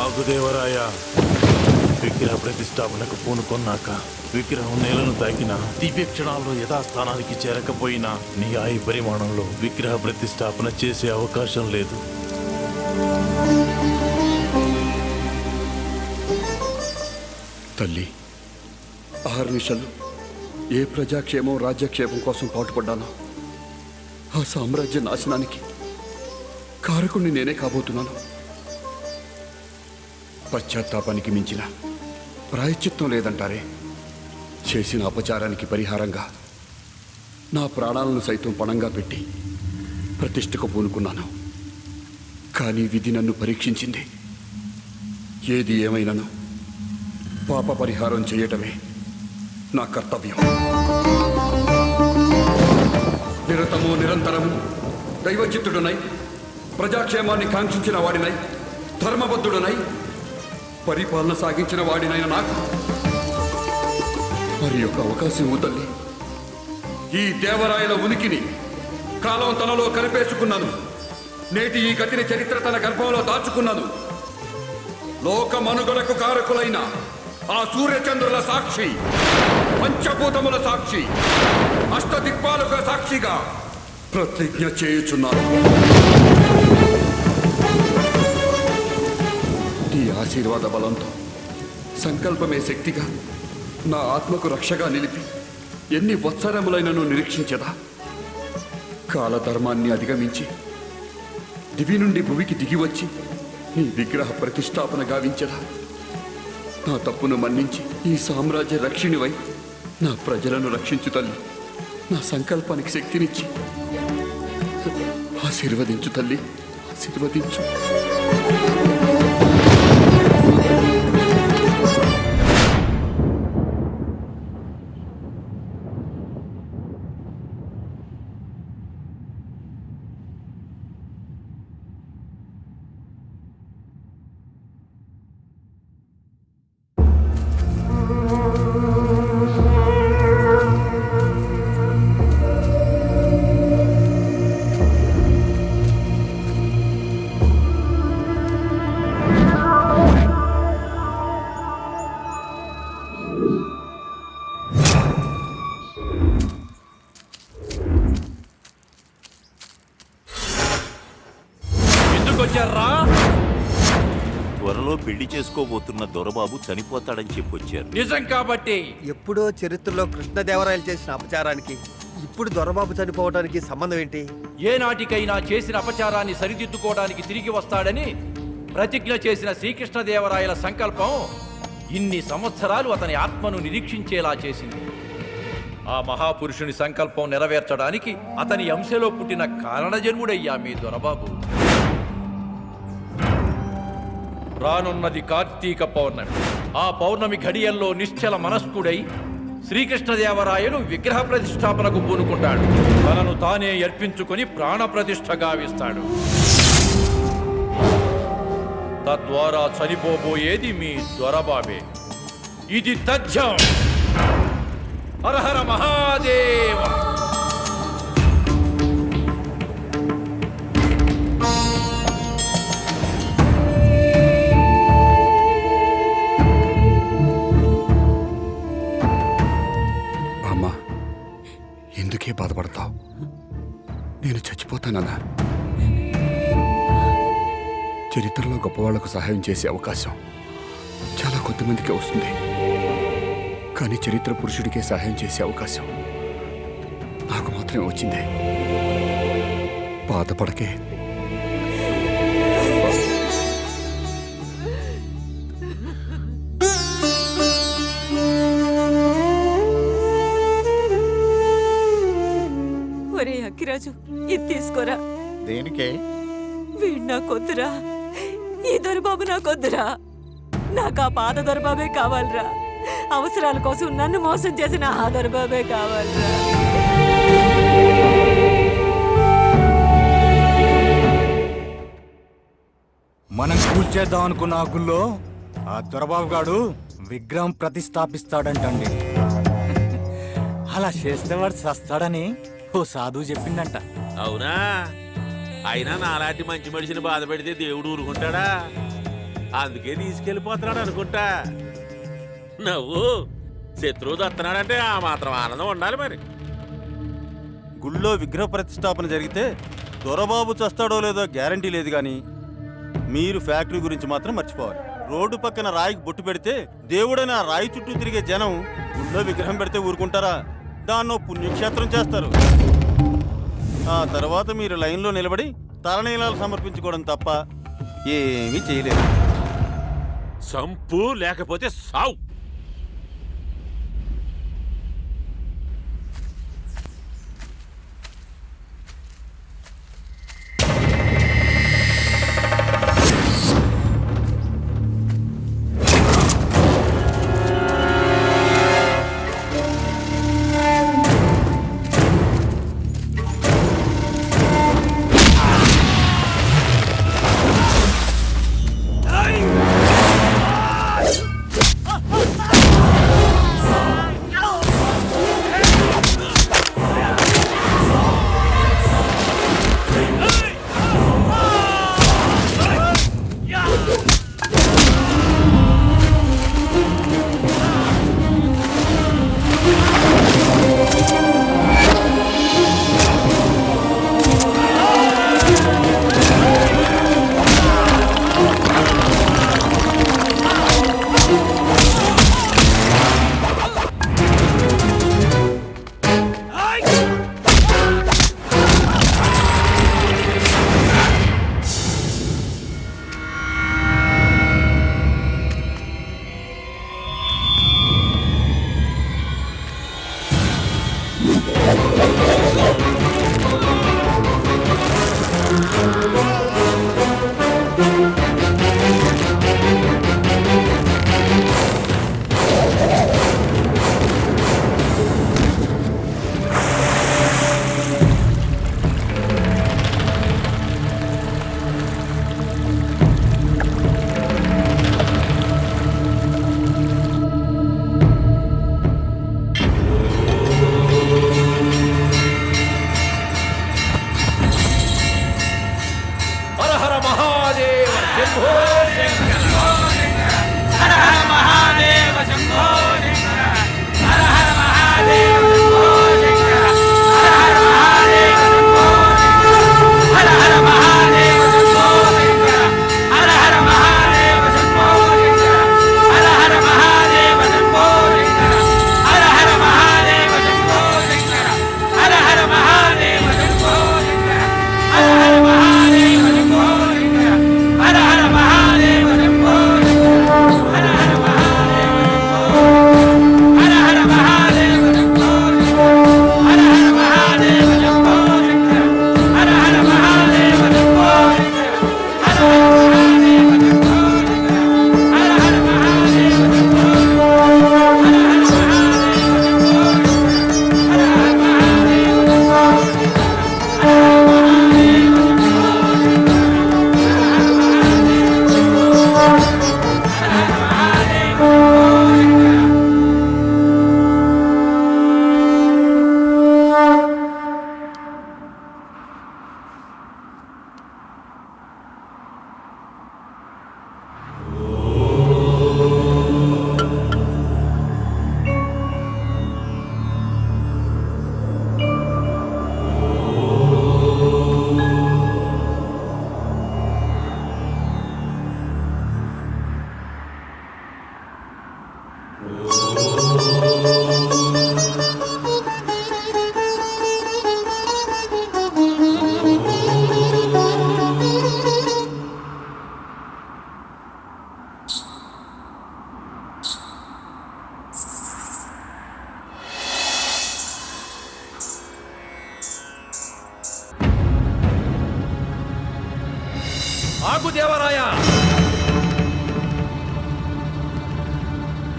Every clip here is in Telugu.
ఆగుదేవరాయ, విగ్రహ ప్రతిష్టాపనకు పూనుకొన్నాక విగ్రహం నేలను తాకిన దివ్య క్షణాల్లో యథాస్థానానికి చేరకపోయినా నీ ఆయు పరిమాణంలో విగ్రహ ప్రతిష్టాపన చేసే అవకాశం లేదు. తల్లి, అహర్నిశలు ఏ ప్రజాక్షేమం రాజ్యక్షేమం కోసం పాటుపడ్డానో ఆ సామ్రాజ్య నాశనానికి కారకుణ్ణి నేనే కాబోతున్నాను. పశ్చాత్తాపానికి మించిన ప్రాయశ్చిత్తం లేదంటారే. చేసిన అపచారానికి పరిహారంగా నా ప్రాణాలను సైతం పణంగా పెట్టి ప్రతిష్టకు పూనుకున్నాను. కానీ విధి నన్ను పరీక్షించింది. ఏది ఏమైనాను పాప పరిహారం చేయటమే నా కర్తవ్యం. నిరతము నిరంతరము దైవచిత్తుడునై ప్రజాక్షేమాన్ని కాంక్షించిన వాడినై ధర్మబద్ధుడనై పరిపాలన సాగించిన వాడినైన నాకు మరి యొక్క అవకాశం తల్లి. ఈ దేవరాయల ఉనికిని కాలం తనలో కలిపేసుకున్నాను. నేటి ఈ గతిని చరిత్ర తన గర్భంలో దాచుకున్నాను. లోక మనుగడకు కారకులైన ఆ సూర్యచంద్రుల సాక్షి, పంచభూతముల సాక్షి, అష్టదిక్పాలకుల సాక్షిగా ప్రతిజ్ఞ చేయుచున్నాను. నీ ఆశీర్వాద బలంతో సంకల్పమే శక్తిగా నా ఆత్మకు రక్షగా నిలిపి ఎన్ని వత్సరములైనను నిరీక్షించదా. కాలధర్మాన్ని అధిగమించి దివి నుండి భువికి దిగివచ్చి నీ విగ్రహ ప్రతిష్టాపన గావించదా. నా తప్పును మన్నించి ఈ సామ్రాజ్య రక్షిణివై నా ప్రజలను రక్షించు తల్లి. నా సంకల్పానికి శక్తినిచ్చి ఆశీర్వదించు తల్లి, ఆశీర్వదించు. త్వరలో పెళ్లి చేసుకోబోతున్న దొరబాబు చనిపోతాడని చెప్పొచ్చారు. నిజం కాబట్టి ఎప్పుడో చరిత్రలో కృష్ణదేవరాయలు చేసిన అపచారానికి ఇప్పుడు దొరబాబు చనిపోవడానికి సంబంధం ఏంటి? ఏనాటికైనా చేసిన అపచారాన్ని సరిదిద్దుకోవడానికి తిరిగి వస్తాడని ప్రతిజ్ఞ చేసిన శ్రీకృష్ణదేవరాయల సంకల్పం ఇన్ని సంవత్సరాలు అతని ఆత్మను నిరీక్షించేలా చేసింది. ఆ మహాపురుషుని సంకల్పం నెరవేర్చడానికి అతని అంశలో పుట్టిన కారణజన్ముడయ్యా మీ దొరబాబు. రానున్నది కార్తీక పౌర్ణమి. ఆ పౌర్ణమి ఘడియల్లో నిశ్చల మనస్కుడై శ్రీకృష్ణదేవరాయలు విగ్రహ ప్రతిష్టాపనకు పూనుకుంటాడు. తనను తానే అర్పించుకొని ప్రాణ ప్రతిష్ఠ గావిస్తాడు. తద్వారా చనిపోబోయేది మీ దొరబాబే. ఇది తథ్యం. హరహర మహాదేవ. ఎందుకే బాధపడతావు? నేను చచ్చిపోతానన్నా. చరిత్రలో గొప్పవాళ్లకు సహాయం చేసే అవకాశం చాలా కొద్దిమందికే వస్తుంది. కానీ చరిత్ర పురుషుడికే సహాయం చేసే అవకాశం నాకు మాత్రమే వచ్చింది. బాధపడకే. అక్కిరాజు, ఇది తీసుకోరా. దేనికే? వీడు నాకొద్దురా. ఈ దొరబాబు నాకొద్దురా. నాకు ఆ పాత దొరబాబే కావాలరా. అవసరాల కోసం నన్ను మోసం చేసిన ఆ దొరబాబే కావాలరా. మనం కూల్చేద్దాం అనుకున్న ఆ గుళ్ళో ఆ దొరబాబు గాడు విగ్రహం ప్రతిష్టాపిస్తాడంటండి. అలా చేస్తే వాడు చస్తాడని ఓ సాధువు చెప్పిందంట. అవునా? అయినా నాలాంటి మంచి మనిషిని బాధ పెడితే దేవుడు ఊరుకుంటాడా? అందుకే తీసుకెళ్ళిపోతున్నాడు అనుకుంటా. నువ్వు శత్రువు దత్తనాడంటే ఆ మాత్రం ఆనందం ఉండాలి మరి. గుళ్ళో విగ్రహ ప్రతిష్టాపన జరిగితే దొరబాబు చస్తాడో లేదో గ్యారంటీ లేదు కానీ మీరు ఫ్యాక్టరీ గురించి మాత్రం మర్చిపోవాలి. రోడ్డు పక్కన రాయికి బొట్టు పెడితే దేవుడైన ఆ రాయి చుట్టూ తిరిగే జనం గుళ్ళో విగ్రహం పెడితే ఊరుకుంటారా? దాన్నో పుణ్యక్షేత్రం చేస్తారు. ఆ తర్వాత మీరు లైన్లో నిలబడి తలనీలాలు సమర్పించుకోవడం తప్ప ఏమీ చేయలేరు. సంపు లేకపోతే సావు. ఆగు దేవరాయ,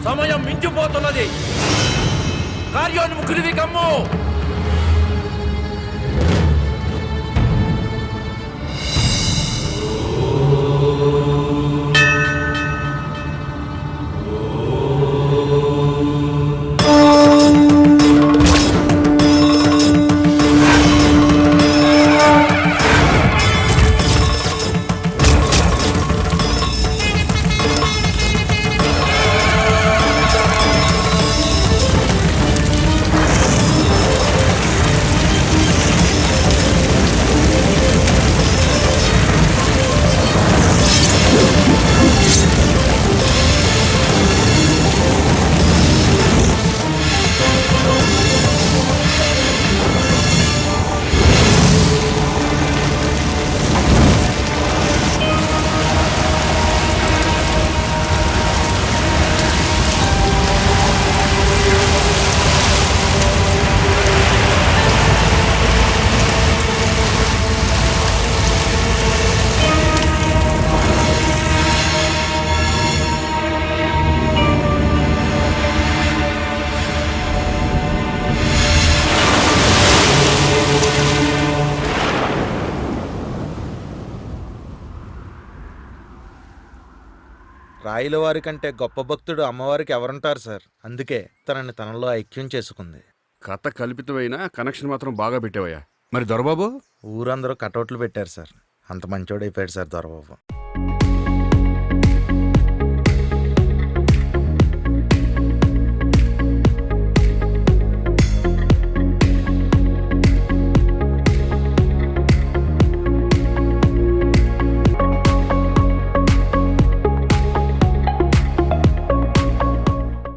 సమయం మించిపోతున్నది. కార్యోన్ముఖుడివి కమ్ము. రాయిల వారి కంటే గొప్ప భక్తుడు అమ్మవారికి ఎవరుంటారు సార్? అందుకే తనని తనలో ఐక్యం చేసుకుంది. కథ కల్పితమైన కనెక్షన్ మాత్రం బాగా పెట్టావయ్యా. మరి దొరబాబు? ఊరందరూ కటౌట్లు పెట్టారు సార్. అంత మంచోడైపోయాడు సార్ దొరబాబు.